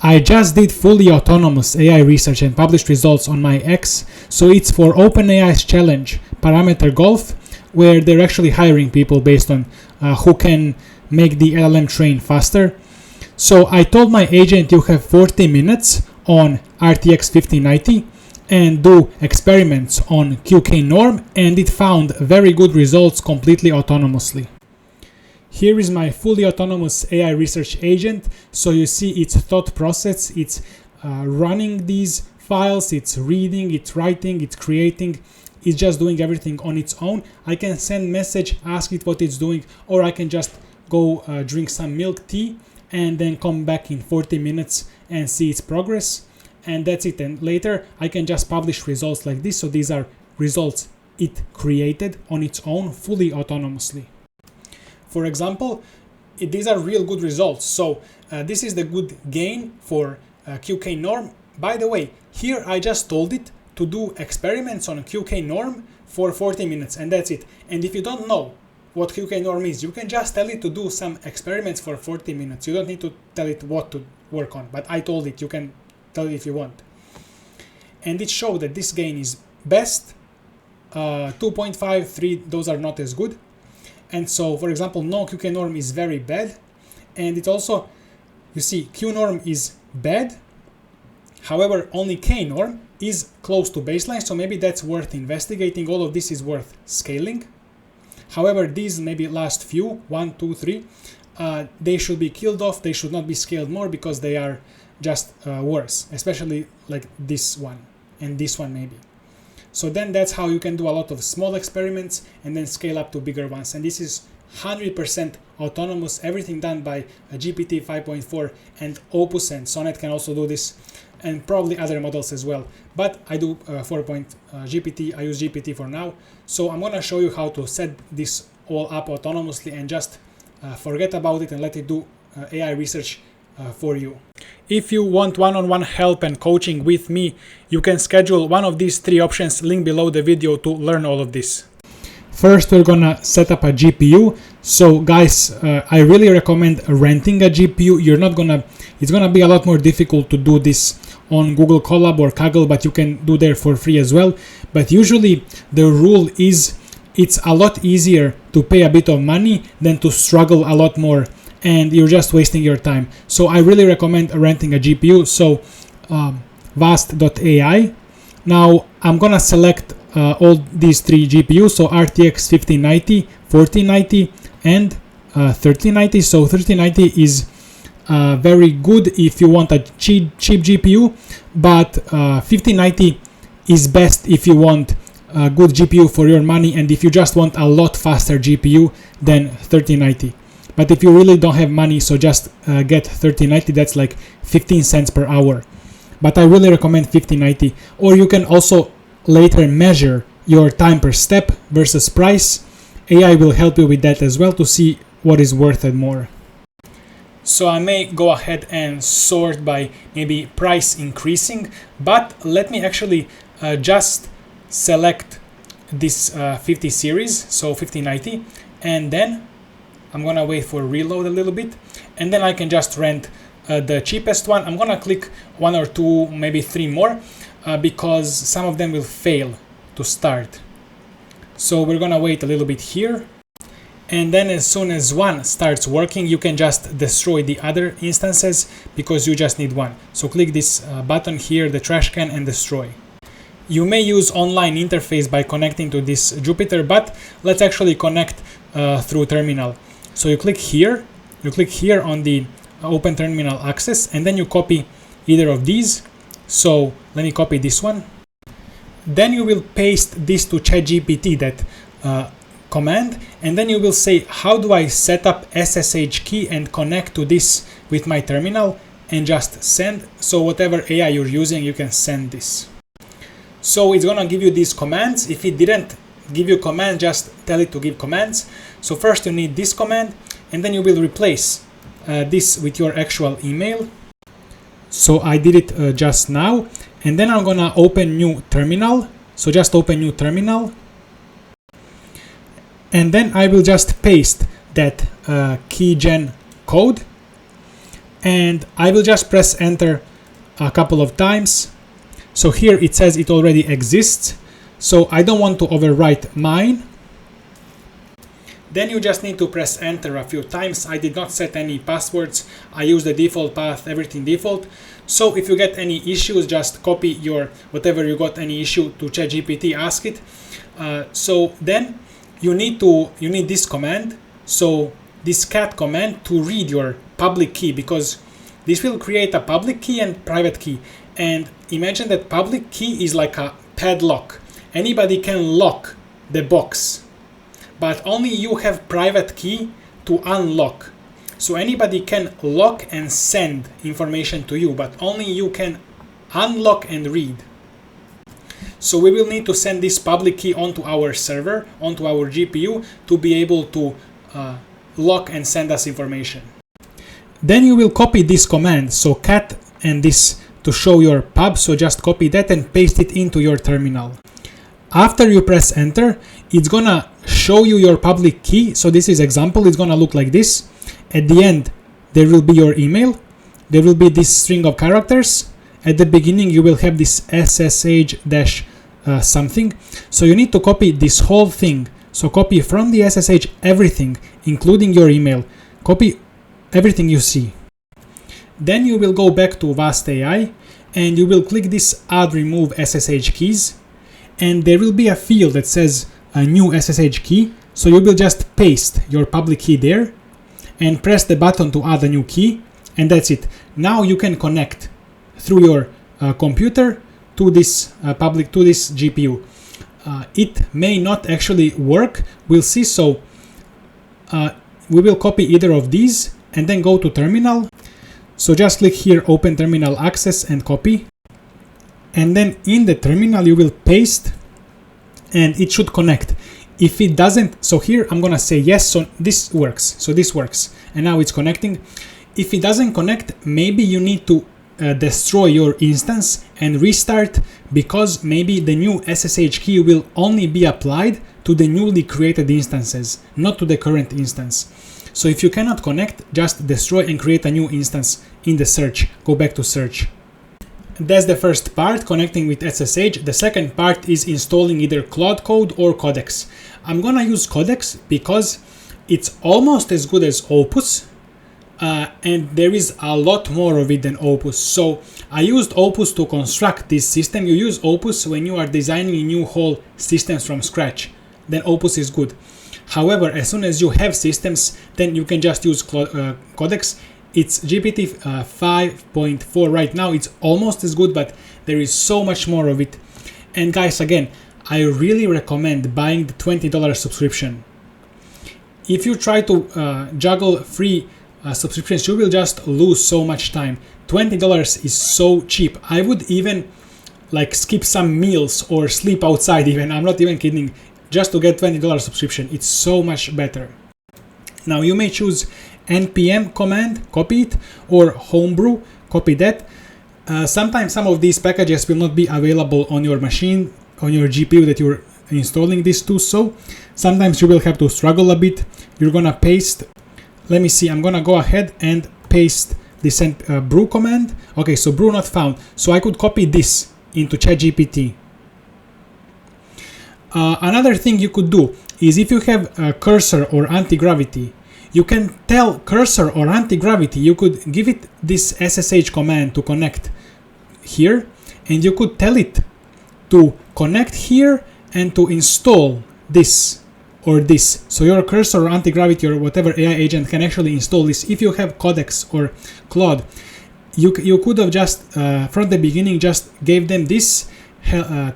I just did fully autonomous AI research and published results on my X, so it's for OpenAI's challenge, Parameter Golf, where they're actually hiring people based on who can make the LLM train faster. So I told my agent you have 40 minutes on RTX 5090 and do experiments on QK norm, and it found very good results completely autonomously. Here is my fully autonomous AI research agent. So you see its thought process, it's running these files, it's reading, it's writing, it's creating, it's just doing everything on its own. I can send message, ask it what it's doing, or I can just go drink some milk tea and then come back in 40 minutes and see its progress. And that's it. And later I can just publish results like this. So these are results it created on its own, fully autonomously. For example, these are real good results. So this is the good gain for QK norm. By the way, here I just told it to do experiments on QK norm for 40 minutes, and that's it. And if you don't know what QK norm is, you can just tell it to do some experiments for 40 minutes. You don't need to tell it what to work on, but I told it, you can tell it if you want. And it showed that this gain is best, 2.5, 3, those are not as good. And so, for example, no QK norm is very bad. And it also, you see, Q norm is bad. However, only K norm is close to baseline. So maybe that's worth investigating. All of this is worth scaling. However, these maybe last few, 1, 2, 3, they should be killed off. They should not be scaled more because they are just worse, especially like this one and this one maybe. So then that's how you can do a lot of small experiments and then scale up to bigger ones. And this is 100% autonomous, everything done by GPT 5.4, and Opus and Sonnet can also do this, and probably other models as well. But I do 4. GPT, I use GPT for now. So I'm gonna show you how to set this all up autonomously and just forget about it and let it do AI research for you. If you want one-on-one help and coaching with me, you can schedule one of these 3 options, link below the video to learn all of this. First, we're gonna set up a GPU. So guys, I really recommend renting a GPU. It's gonna be a lot more difficult to do this on Google Colab or Kaggle, but you can do there for free as well. But usually the rule is it's a lot easier to pay a bit of money than to struggle a lot more, and you're just wasting your time. So I really recommend renting a GPU. So vast.ai. Now I'm gonna select all these 3 GPUs, so RTX 5090, 4090 and 3090. So 3090 is very good if you want a cheap GPU, but 5090 is best if you want a good GPU for your money, and if you just want a lot faster GPU than 3090. But if you really don't have money, so just get 3090, that's like 15 cents per hour. But I really recommend 5090. Or you can also later measure your time per step versus price. AI will help you with that as well to see what is worth it more. So I may go ahead and sort by maybe price increasing, but let me actually just select this 50 series, so 5090, and then I'm gonna wait for reload a little bit, and then I can just rent the cheapest one. I'm gonna click 1 or 2, maybe 3 more, because some of them will fail to start. So we're gonna wait a little bit here, and then as soon as one starts working, you can just destroy the other instances because you just need one. So click this button here, the trash can, and destroy. You may use online interface by connecting to this Jupyter, but let's actually connect through terminal. So you click here on the open terminal access, and then you copy either of these. So let me copy this one. Then you will paste this to ChatGPT, that command, and then you will say, how do I set up SSH key and connect to this with my terminal, and just send. So whatever AI you're using, you can send this. So it's gonna give you these commands. If it didn't give you command, just tell it to give commands. So first you need this command, and then you will replace this with your actual email. So I did it just now, and then I'm gonna open new terminal. So just open new terminal, and then I will just paste that keygen code, and I will just press enter a couple of times. So here it says it already exists, so I don't want to overwrite mine. Then you just need to press enter a few times. I did not set any passwords. I use the default path, everything default. So if you get any issues, just copy your whatever you got any issue to ChatGPT, ask it. So then you need this command. So this cat command to read your public key, because this will create a public key and private key. And imagine that public key is like a padlock. Anybody can lock the box, but only you have private key to unlock. So anybody can lock and send information to you, but only you can unlock and read. So we will need to send this public key onto our server, onto our GPU, to be able to lock and send us information. Then you will copy this command, so cat and this to show your pub, so just copy that and paste it into your terminal. After you press enter, it's gonna show you your public key. So this is example, it's gonna look like this. At the end, there will be your email. There will be this string of characters. At the beginning, you will have this SSH dash something. So you need to copy this whole thing. So copy from the SSH everything, including your email. Copy everything you see. Then you will go back to Vast AI and you will click this add remove SSH keys. And there will be a field that says a new SSH key. So you will just paste your public key there and press the button to add a new key, and that's it. Now you can connect through your computer to this this GPU. It may not actually work. We'll see. So we will copy either of these and then go to terminal. So just click here, open terminal access and copy. And then in the terminal you will paste and it should connect. If it doesn't, so here I'm gonna say yes, so this works. So this works and now it's connecting. If it doesn't connect, maybe you need to destroy your instance and restart, because maybe the new SSH key will only be applied to the newly created instances, not to the current instance. So if you cannot connect, just destroy and create a new instance in the search. Go back to search. That's the first part, connecting with SSH. The second part is installing either Cloud Code or Codex. I'm gonna use Codex because it's almost as good as Opus, and there is a lot more of it than Opus. So I used Opus to construct this system. You use Opus when you are designing new whole systems from scratch. Then Opus is good. However, as soon as you have systems, then you can just use Codex. It's GPT 5.4 right now. It's almost as good, but there is so much more of it. And guys, again, I really recommend buying the $20 subscription. If you try to juggle free subscriptions, you will just lose so much time. $20 is so cheap. I would even like skip some meals or sleep outside even. I'm not even kidding. Just to get $20 subscription. It's so much better. Now you may choose npm command, copy it, or homebrew, copy that. Sometimes some of these packages will not be available on your machine, on your GPU that you're installing this to, so sometimes you will have to struggle a bit. You're gonna paste, let me see, I'm gonna go ahead and paste this brew command. Okay, so brew not found, so I could copy this into ChatGPT. Another thing you could do is, if you have a cursor or anti-gravity, you can tell cursor or anti-gravity, you could give it this SSH command to connect here, and you could tell it to connect here and to install this or this. So your cursor or anti-gravity or whatever AI agent can actually install this. If you have Codex or Claude, you could have just from the beginning just gave them this,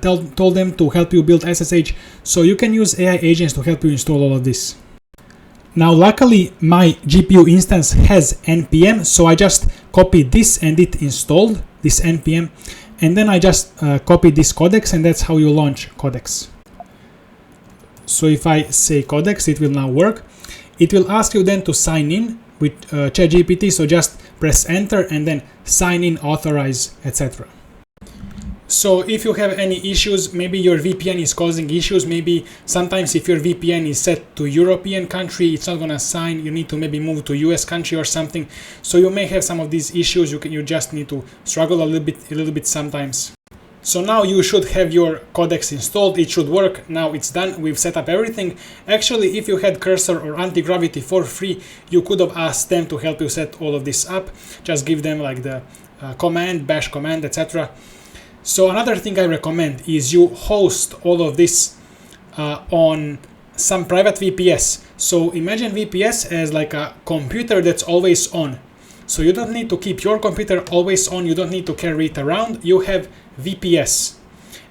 told them to help you build SSH. So you can use AI agents to help you install all of this. Now luckily my GPU instance has npm, so I just copied this and it installed this npm, and then I just copied this Codex, and that's how you launch Codex. So if I say Codex, it will now work. It will ask you then to sign in with ChatGPT, so just press enter and then sign in, authorize, etc. So if you have any issues, maybe your VPN is causing issues, maybe sometimes if your VPN is set to European country, it's not gonna sign, you need to maybe move to US country or something. So you may have some of these issues, you just need to struggle a little bit sometimes. So now you should have your Codex installed, it should work, now it's done, we've set up everything. Actually, if you had Cursor or Anti-Gravity for free, you could have asked them to help you set all of this up. Just give them like the command, bash command, etc. So another thing I recommend is you host all of this on some private VPS. So imagine VPS as like a computer that's always on. So you don't need to keep your computer always on, you don't need to carry it around, you have VPS.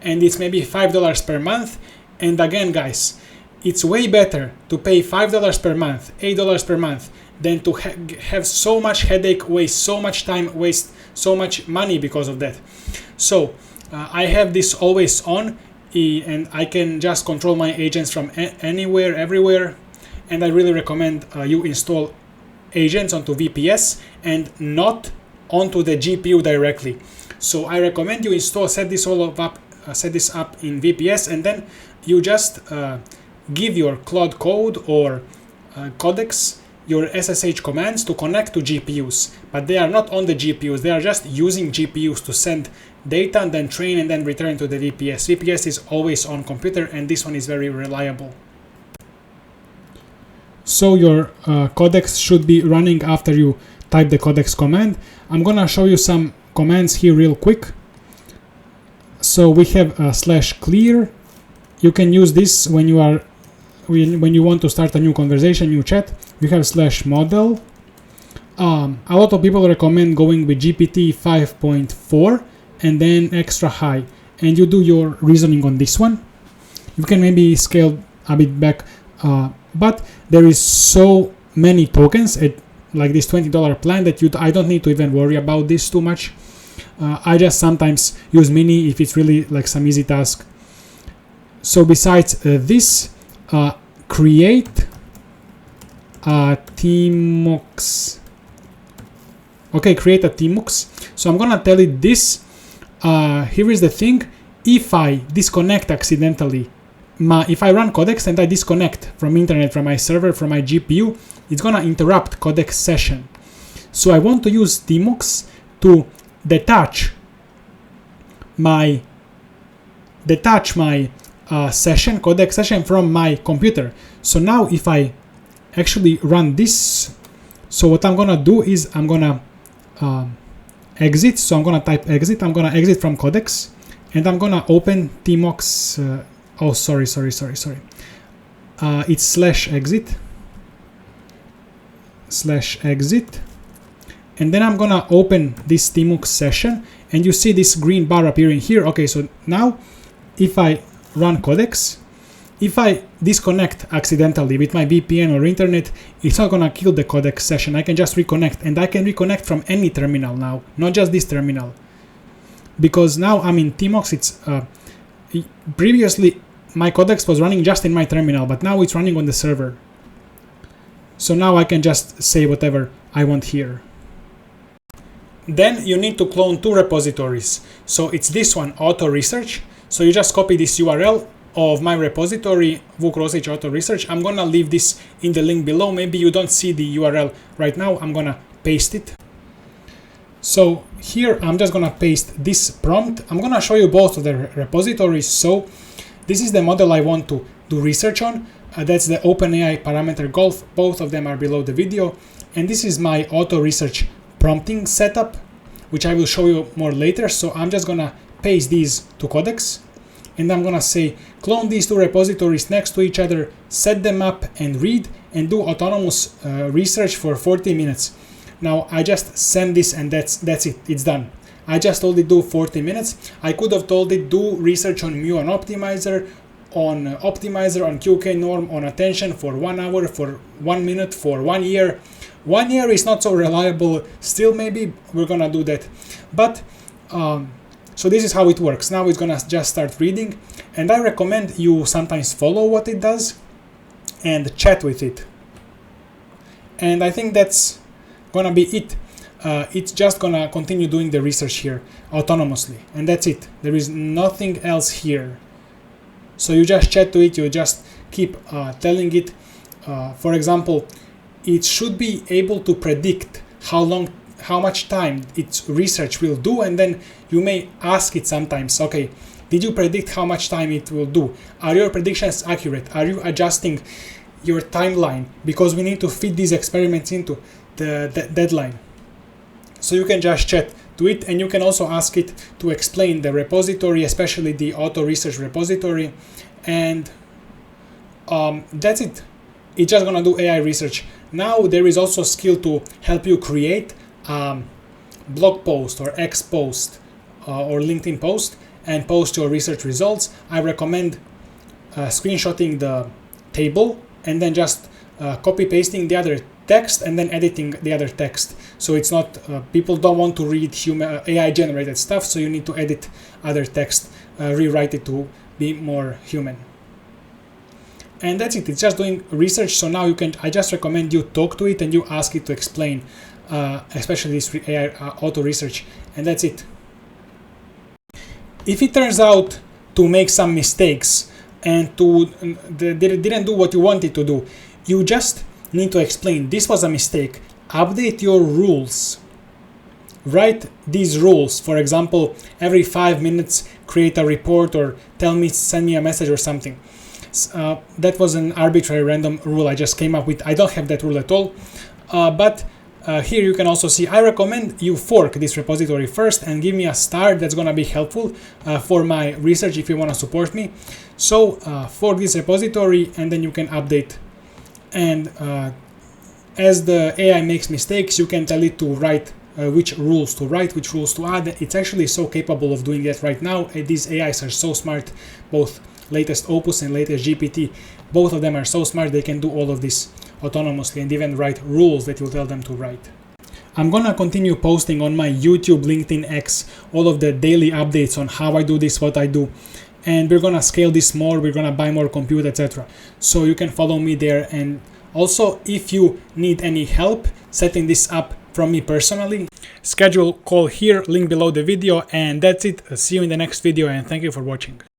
And it's maybe $5 per month. And again guys, it's way better to pay $5 per month, $8 per month, than to have so much headache, waste so much time, waste so much money because of that. So I have this always on, and I can just control my agents from anywhere, everywhere. And I really recommend you install agents onto VPS and not onto the GPU directly. So I recommend you set this up in VPS, and then you just give your Cloud Code or Codex your SSH commands to connect to GPUs, but they are not on the GPUs, they are just using GPUs to send data and then train and then return to the VPS. VPS is always on computer, and this one is very reliable. So your Codex should be running after you type the Codex command. I'm gonna show you some commands here real quick. So we have /clear. You can use this when you are when you want to start a new conversation, new chat. We have /model. A lot of people recommend going with GPT 5.4 and then extra high, and you do your reasoning on this one. You can maybe scale a bit back, but there is so many tokens at like this $20 plan that I don't need to even worry about this too much. I just sometimes use mini if it's really like some easy task. So besides this, create a Tmux. Okay, create a Tmux. So I'm gonna tell it this. Here is the thing. If I disconnect accidentally, if I run Codex and I disconnect from internet, from my server, from my GPU, it's gonna interrupt Codex session. So I want to use Tmux to detach my session, Codex session, from my computer. So now if I actually run this, so what I'm gonna do is I'm gonna exit. So I'm gonna type exit. I'm gonna exit from Codex, and I'm gonna open Tmux. Oh, sorry. It's /exit, and then I'm gonna open this Tmux session, and you see this green bar appearing here. Okay, so now if I run Codex, if I disconnect accidentally with my VPN or internet, it's not gonna kill the Codex session. I can just reconnect, and I can reconnect from any terminal now, not just this terminal, because now I'm in Tmux. It's previously my Codex was running just in my terminal, but now it's running on the server. So now I can just say whatever I want here. Then you need to clone two repositories. So it's this one, auto research. So you just copy this URL of my repository, vuk-rosich auto research. I'm gonna leave this in the link below. Maybe you don't see the URL right now. I'm gonna paste it. So here I'm just gonna paste this prompt. I'm gonna show you both of the repositories. So this is the model I want to do research on. That's the OpenAI parameter golf. Both of them are below the video. And this is my auto research prompting setup, which I will show you more later. So I'm just gonna paste these to Codex, and I'm gonna say clone these two repositories next to each other, set them up and read, and do autonomous research for 40 minutes. Now I just send this, and that's it, it's done. I just told it do 40 minutes. I could have told it do research on mu on optimizer, on QK norm, on attention for 1 hour, for 1 minute, for 1 year. 1 year is not so reliable still, maybe we're gonna do that. But so this is how it works. Now it's gonna just start reading, and I recommend you sometimes follow what it does and chat with it. And I think that's gonna be it. it's just gonna continue doing the research here autonomously, and that's it. There is nothing else here. So you just chat to it, you just keep telling it. For example, it should be able to predict how much time its research will do, and then you may ask it sometimes, okay, did you predict how much time it will do? Are your predictions accurate? Are you adjusting your timeline? Because we need to fit these experiments into the deadline. So you can just chat to it, and you can also ask it to explain the repository, especially the auto research repository, and that's it. It's just gonna do AI research. Now there is also a skill to help you create blog post or X post or LinkedIn post and post your research results. I recommend screenshotting the table and then just copy pasting the other text and then editing the other text. So it's not, people don't want to read AI generated stuff, so you need to edit other text, rewrite it to be more human. And that's it. It's just doing research. So now I just recommend you talk to it and you ask it to explain, especially this AI auto research, and that's it. If it turns out to make some mistakes and didn't do what you wanted to do, you just need to explain this was a mistake. Update your rules. Write these rules. For example, every 5 minutes create a report, or send me a message or something. That was an arbitrary random rule I just came up with. I don't have that rule at all, but here you can also see I recommend you fork this repository first and give me a star. That's gonna be helpful for my research if you want to support me. So fork this repository and then you can update, and as the AI makes mistakes, you can tell it to write which rules to write, which rules to add. It's actually so capable of doing that right now. These AIs are so smart, both latest Opus and latest GPT, both of them are so smart they can do all of this autonomously and even write rules that you tell them to write. I'm gonna continue posting on my YouTube, LinkedIn, X, all of the daily updates on how I do this, what I do, and we're gonna scale this more, we're gonna buy more compute, etc. So you can follow me there. And also, if you need any help setting this up from me personally, schedule call here, link below the video, and that's it. See you in the next video, and thank you for watching.